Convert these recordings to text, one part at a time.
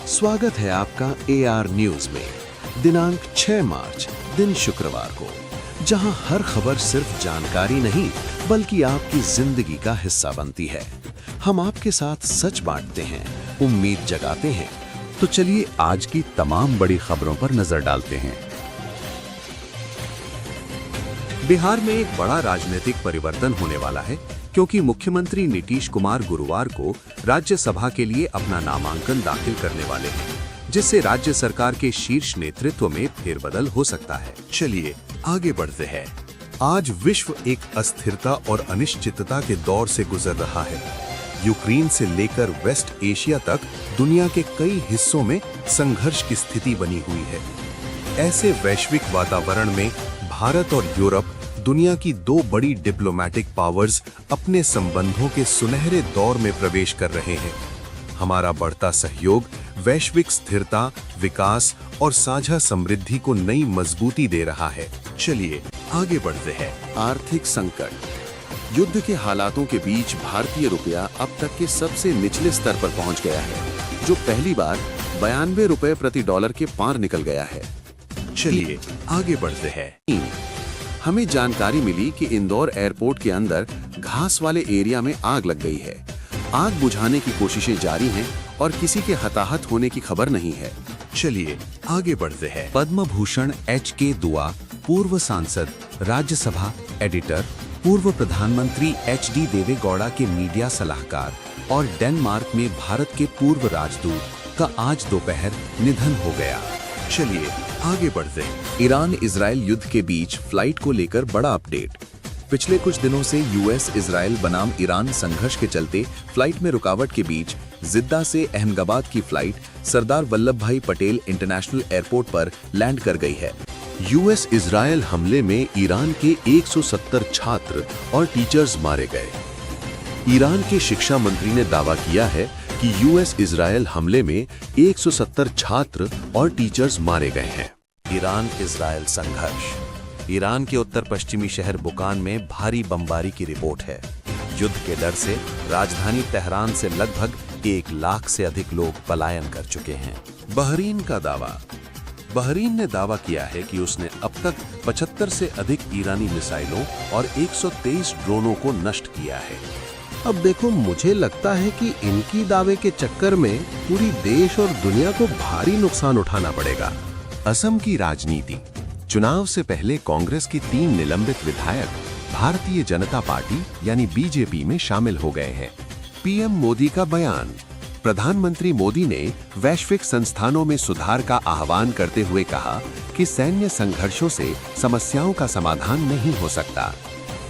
स्वागत है आपका AR न्यूज में। दिनांक 6 मार्च दिन शुक्रवार को, जहां हर खबर सिर्फ जानकारी नहीं बल्कि आपकी जिंदगी का हिस्सा बनती है। हम आपके साथ सच बांटते हैं, उम्मीद जगाते हैं। तो चलिए आज की तमाम बड़ी खबरों पर नजर डालते हैं। बिहार में एक बड़ा राजनीतिक परिवर्तन होने वाला है, क्योंकि मुख्यमंत्री नीतीश कुमार गुरुवार को राज्यसभा के लिए अपना नामांकन दाखिल करने वाले हैं, जिससे राज्य सरकार के शीर्ष नेतृत्व में फेरबदल हो सकता है। चलिए आगे बढ़ते हैं। आज विश्व एक अस्थिरता और अनिश्चितता के दौर से गुजर रहा है। यूक्रेन से लेकर वेस्ट एशिया तक दुनिया के कई हिस्सों में संघर्ष की स्थिति बनी हुई है। ऐसे वैश्विक वातावरण में भारत और यूरोप, दुनिया की दो बड़ी डिप्लोमेटिक पावर्स, अपने संबंधों के सुनहरे दौर में प्रवेश कर रहे हैं। हमारा बढ़ता सहयोग वैश्विक स्थिरता, विकास और साझा समृद्धि को नई मजबूती दे रहा है। चलिए आगे बढ़ते हैं। आर्थिक संकट। युद्ध के हालातों के बीच भारतीय रुपया अब तक के सबसे निचले स्तर पर पहुंच गया है, जो पहली बार 92 रुपए प्रति डॉलर के पार निकल गया है। चलिए आगे बढ़ते हैं। हमें जानकारी मिली कि इंदौर एयरपोर्ट के अंदर घास वाले एरिया में आग लग गई है। आग बुझाने की कोशिशें जारी हैं और किसी के हताहत होने की खबर नहीं है। चलिए आगे बढ़ते हैं। पद्म भूषण HK दुआ, पूर्व सांसद, राज्यसभा एडिटर, पूर्व प्रधानमंत्री HD देवेगौड़ा के मीडिया सलाहकार और डेनमार्क में भारत के पूर्व राजदूत का आज दोपहर निधन हो गया। चलिए आगे बढ़ते हैं। ईरान इजराइल युद्ध के बीच फ्लाइट को लेकर बड़ा अपडेट। पिछले कुछ दिनों से US इजराइल बनाम ईरान संघर्ष के चलते फ्लाइट में रुकावट के बीच जिद्दा से अहमदाबाद की फ्लाइट सरदार वल्लभ भाई पटेल इंटरनेशनल एयरपोर्ट पर लैंड कर गई है। US इजराइल हमले में ईरान के 170 छात्र और टीचर्स मारे गए। ईरान के शिक्षा मंत्री ने दावा किया है कि US इजराइल हमले में 170 छात्र और टीचर्स मारे गए हैं। ईरान इजराइल संघर्ष। ईरान के उत्तर पश्चिमी शहर बुकान में भारी बमबारी की रिपोर्ट है। युद्ध के डर से राजधानी तेहरान से लगभग 1 लाख से अधिक लोग पलायन कर चुके हैं। बहरीन का दावा। बहरीन ने दावा किया है कि उसने अब तक 75 से अधिक ईरानी मिसाइलों और 123 ड्रोनों को नष्ट किया है। अब देखो, मुझे लगता है कि इनकी दावे के चक्कर में पूरी देश और दुनिया को भारी नुकसान उठाना पड़ेगा। असम की राजनीति। चुनाव से पहले कांग्रेस के 3 निलंबित विधायक भारतीय जनता पार्टी यानी BJP में शामिल हो गए हैं। PM मोदी का बयान। प्रधानमंत्री मोदी ने वैश्विक संस्थानों में सुधार का आह्वान करते हुए कहा कि सैन्य संघर्षों से समस्याओं का समाधान नहीं हो सकता।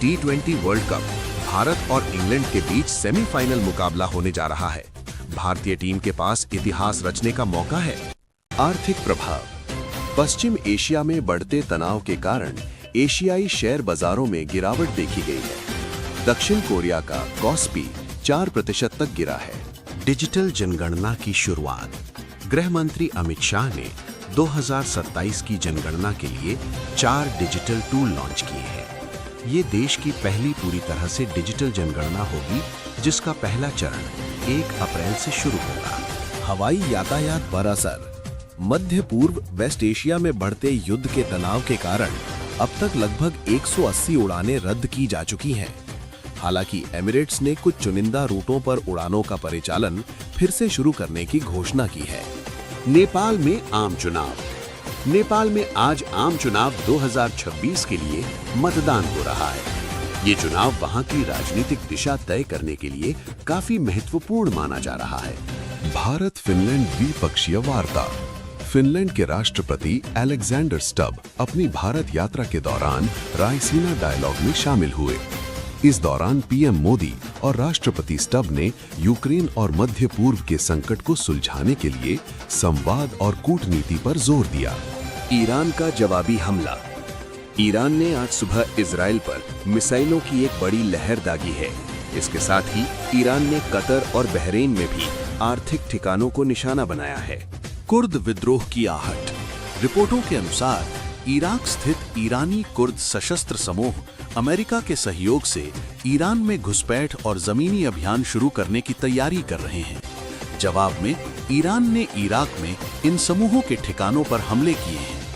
T20 world cup. भारत और इंग्लैंड के बीच सेमीफाइनल मुकाबला होने जा रहा है। भारतीय टीम के पास इतिहास रचने का मौका है। आर्थिक प्रभाव। पश्चिम एशिया में बढ़ते तनाव के कारण एशियाई शेयर बाजारों में गिरावट देखी गई है। दक्षिण कोरिया का कॉस्पी 4% तक गिरा है। डिजिटल जनगणना की शुरुआत। गृह मंत्री अमित शाह ने 2027 की जनगणना के लिए 4 डिजिटल टूल लॉन्च किए हैं। ये देश की पहली पूरी तरह से डिजिटल जनगणना होगी, जिसका पहला चरण 1 अप्रैल से शुरू होगा। हवाई यातायात पर असर। मध्य पूर्व वेस्ट एशिया में बढ़ते युद्ध के तनाव के कारण अब तक लगभग 180 उड़ानें रद्द की जा चुकी हैं। हालांकि एमिरेट्स ने कुछ चुनिंदा रूटों पर उड़ानों का परिचालन फिर से शुरू करने की घोषणा की है। नेपाल में आम चुनाव। नेपाल में आज आम चुनाव 2026 के लिए मतदान हो रहा है। ये चुनाव वहां की राजनीतिक दिशा तय करने के लिए काफी महत्वपूर्ण माना जा रहा है। भारत फिनलैंड द्विपक्षीय वार्ता। फिनलैंड के राष्ट्रपति अलेक्जेंडर स्टब अपनी भारत यात्रा के दौरान रायसीना डायलॉग में शामिल हुए। इस दौरान PM मोदी और राष्ट्रपति स्टब ने यूक्रेन और मध्य पूर्व के संकट को सुलझाने के लिए संवाद और कूटनीति पर जोर दिया। ईरान का जवाबी हमला। ईरान ने आज सुबह इजराइल पर मिसाइलों की एक बड़ी लहर दागी है। इसके साथ ही ईरान ने कतर और बहरीन में भी आर्थिक ठिकानों को निशाना बनाया है। कुर्द विद्रोह की आहट। रिपोर्टों के अनुसार इराक स्थित ईरानी कुर्द सशस्त्र समूह अमेरिका के सहयोग से ईरान में घुसपैठ और जमीनी अभियान शुरू करने की तैयारी कर रहे हैं। जवाब में ईरान ने इराक में इन समूहों के ठिकानों पर हमले किए हैं।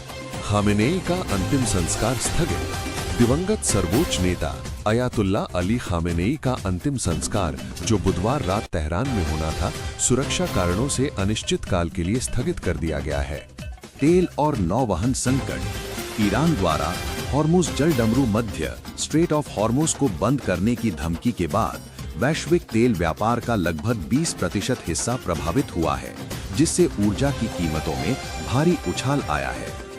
खामेनेई का अंतिम संस्कार स्थगित। दिवंगत सर्वोच्च नेता अयातुल्ला अली खामेनेई का अंतिम संस्कार, जो बुधवार रात तेहरान में होना था, सुरक्षा कारणों से अनिश्चित काल के लिए स्थगित कर दिया गया है। तेल और नौवहन संकट। ईरान द्वारा हॉर्मुज जलडमरू मध्य स्ट्रेट ऑफ हॉर्मुज को बंद करने की धमकी के बाद वैश्विक तेल व्यापार का लगभग 20% हिस्सा प्रभावित हुआ है, जिससे ऊर्जा की कीमतों में भारी उछाल आया है।